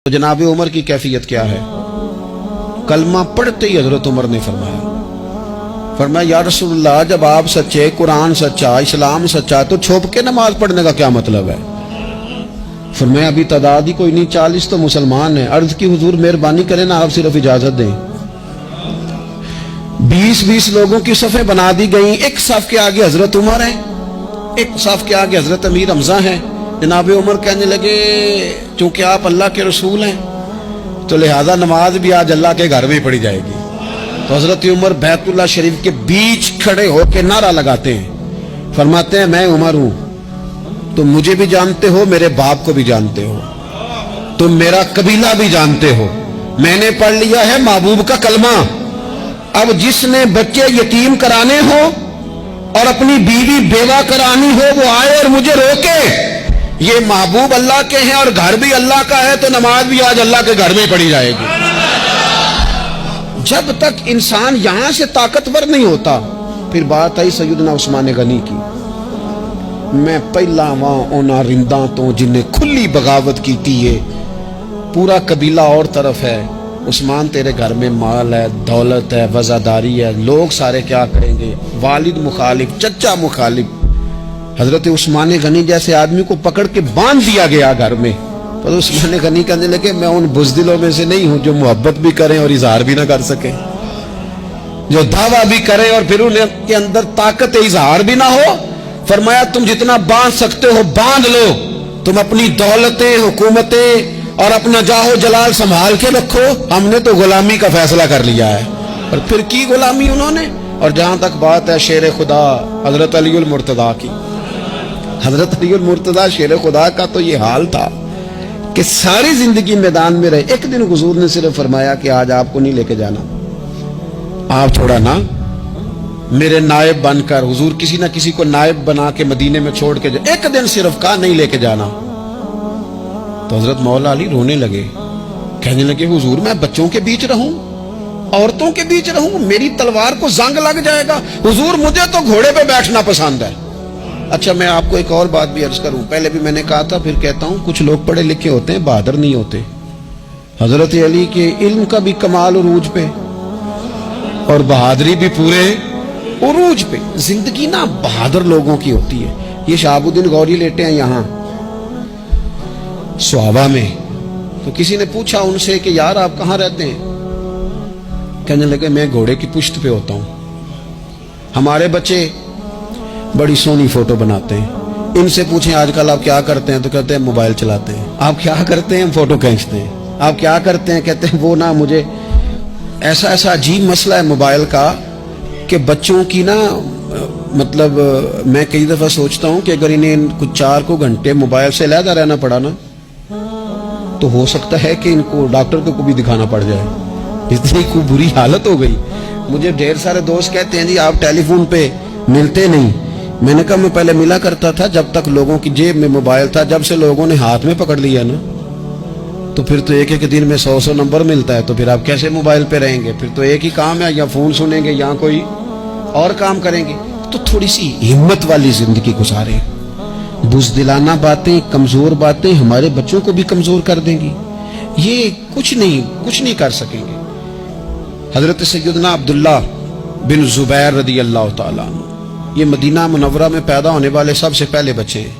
تو جناب عمر کی کیفیت کیا ہے؟ کلمہ پڑھتے ہی حضرت عمر نے فرمایا یا رسول اللہ، جب آپ سچے، قرآن سچا، اسلام سچا، تو چھپ کے نماز پڑھنے کا کیا مطلب ہے؟ فرمایا ابھی تعداد ہی کوئی نہیں، 40 تو مسلمان ہیں۔ عرض کی حضور مہربانی کریں نا، آپ صرف اجازت دیں۔ 20 لوگوں کی صفیں بنا دی گئیں، ایک صف کے آگے حضرت عمر ہیں، ایک صف کے آگے حضرت امیر حمزہ ہیں۔ جناب عمر کہنے لگے چونکہ آپ اللہ کے رسول ہیں تو لہذا نماز بھی آج اللہ کے گھر میں پڑھی جائے گی۔ تو حضرت عمر بیت اللہ شریف کے بیچ کھڑے ہو کے نعرہ لگاتے ہیں، فرماتے ہیں میں عمر ہوں، تم مجھے بھی جانتے ہو، میرے باپ کو بھی جانتے ہو، تم میرا قبیلہ بھی جانتے ہو، میں نے پڑھ لیا ہے محبوب کا کلمہ۔ اب جس نے بچے یتیم کرانے ہو اور اپنی بیوی بیوہ کرانی ہو وہ آئے اور مجھے روکے۔ یہ محبوب اللہ کے ہیں اور گھر بھی اللہ کا ہے، تو نماز بھی آج اللہ کے گھر میں پڑھی جائے گی۔ جب تک انسان یہاں سے طاقتور نہیں ہوتا، پھر بات آئی سیدنا عثمان غنی کی، میں پہلا وہاں اونا رنداں تو جنہیں کھلی بغاوت کی تھی، ہے پورا قبیلہ اور طرف ہے، عثمان تیرے گھر میں مال ہے، دولت ہے، وزاداری ہے، لوگ سارے کیا کریں گے، والد مخالف، چچا مخالف۔ حضرت عثمان غنی جیسے آدمی کو پکڑ کے باندھ دیا گیا گھر میں۔ تو عثمان غنی کہنے لگے میں ان بزدلوں میں سے نہیں ہوں جو محبت بھی کریں اور اظہار بھی نہ کر سکیں، جو دعویٰ بھی کریں اور پھر ان کے اندر طاقت اظہار بھی نہ ہو۔ فرمایا تم جتنا باندھ سکتے ہو باندھ لو، تم اپنی دولتیں، حکومتیں اور اپنا جاہ و جلال سنبھال کے رکھو، ہم نے تو غلامی کا فیصلہ کر لیا ہے۔ اور پھر کی غلامی انہوں نے۔ اور جہاں تک بات ہے شیر خدا حضرت علی المرتضیٰ کی، حضرت علی المرتضیٰ شیر خدا کا تو یہ حال تھا کہ ساری زندگی میدان میں رہے۔ ایک دن حضور نے صرف فرمایا کہ آج آپ کو نہیں لے کے جانا، آپ تھوڑا نا میرے نائب بن کر، حضور کسی نہ کسی کو نائب بنا کے مدینے میں چھوڑ کے جائے، ایک دن صرف کہا نہیں لے کے جانا۔ تو حضرت مولا علی رونے لگے، کہنے لگے حضور میں بچوں کے بیچ رہوں، عورتوں کے بیچ رہوں، میری تلوار کو زنگ لگ جائے گا، حضور مجھے تو گھوڑے پہ بیٹھنا پسند ہے۔ اچھا میں آپ کو ایک اور بات بھی عرض کروں، پہلے بھی میں نے کہا تھا پھر کہتا ہوں، کچھ لوگ پڑھے لکھے ہوتے ہیں بہادر نہیں ہوتے۔ حضرت علی کے علم کا بھی کمال عروج پہ اور بہادری بھی پورے عروج پہ۔ زندگی نا بہادر لوگوں کی ہوتی ہے۔ یہ شہاب الدین غوری لیٹے ہیں یہاں صحابہ میں، تو کسی نے پوچھا ان سے کہ یار آپ کہاں رہتے ہیں؟ کہنے لگے میں گھوڑے کی پشت پہ ہوتا ہوں، ہمارے بچے بڑی سونی فوٹو بناتے ہیں، ان سے پوچھیں آج کل آپ کیا کرتے ہیں تو کہتے ہیں موبائل چلاتے ہیں۔ آپ کیا کرتے ہیں؟ فوٹو کھینچتے ہیں۔ آپ کیا کرتے ہیں؟ کہتے ہیں وہ نا مجھے ایسا عجیب مسئلہ ہے موبائل کا کہ بچوں کی نا مطلب میں کئی دفعہ سوچتا ہوں کہ اگر انہیں کچھ 4 گھنٹے موبائل سے علیحدہ رہنا پڑا نا تو ہو سکتا ہے کہ ان کو ڈاکٹر کو بھی دکھانا پڑ جائے، اتنی کو بری حالت ہو گئی۔ مجھے ڈھیر سارے دوست کہتے ہیں جی آپ ٹیلی فون پہ ملتے نہیں۔ میں نے کہا میں پہلے ملا کرتا تھا جب تک لوگوں کی جیب میں موبائل تھا، جب سے لوگوں نے ہاتھ میں پکڑ لیا نا تو پھر تو ایک دن میں 100 نمبر ملتا ہے، تو پھر آپ کیسے موبائل پہ رہیں گے؟ پھر تو ایک ہی کام ہے، یا فون سنیں گے یا کوئی اور کام کریں گے۔ تو تھوڑی سی ہمت والی زندگی گزاریں۔ بزدلانہ باتیں، کمزور باتیں ہمارے بچوں کو بھی کمزور کر دیں گی، یہ کچھ نہیں کر سکیں گے۔ حضرت سیدنا عبداللہ بن زبیر رضی اللہ تعالیٰ عنہ، یہ مدینہ منورہ میں پیدا ہونے والے سب سے پہلے بچے ہیں۔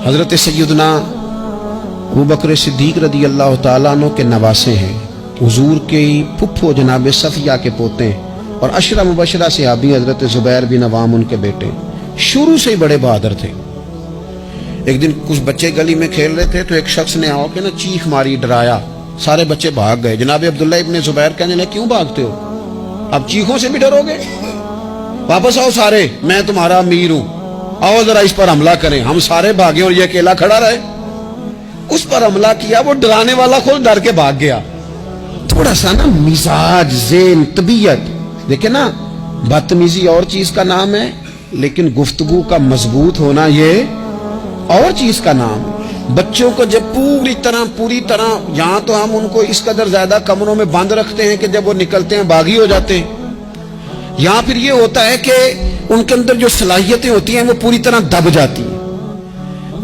حضرت سیدنا ابوبکر صدیق رضی اللہ تعالیٰ عنہ کے نواسے ہیں، حضور کے پھپھو جناب صفیہ کے پوتے ہیں، اور عشرہ مبشرہ صحابی حضرت زبیر بن عوام ان کے بیٹے، شروع سے ہی بڑے بہادر تھے۔ ایک دن کچھ بچے گلی میں کھیل رہے تھے تو ایک شخص نے آ کے نا چیخ ماری، ڈرایا، سارے بچے بھاگ گئے۔ جناب عبداللہ ابن زبیر کہنے لگے کیوں بھاگتے ہو؟ اب چیخوں سے بھی ڈرو گے؟ واپس آؤ سارے، میں تمہارا امیر ہوں، آؤ ذرا اس پر حملہ کریں۔ ہم سارے بھاگے اور یہ اکیلا کھڑا رہے۔ اس پر حملہ کیا، وہ ڈرانے والا خود ڈر کے بھاگ گیا۔ تھوڑا سا نا مزاج، ذہن، طبیعت دیکھیں نا، بدتمیزی اور چیز کا نام ہے لیکن گفتگو کا مضبوط ہونا یہ اور چیز کا نام ہے۔ بچوں کو جب پوری طرح یہاں تو ہم ان کو اس قدر زیادہ کمروں میں بند رکھتے ہیں کہ جب وہ نکلتے ہیں باغی ہو جاتے ہیں، یہاں پھر یہ ہوتا ہے کہ ان کے اندر جو صلاحیتیں ہوتی ہیں وہ پوری طرح دب جاتی ہیں،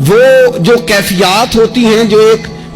وہ جو کیفیات ہوتی ہیں جو ایک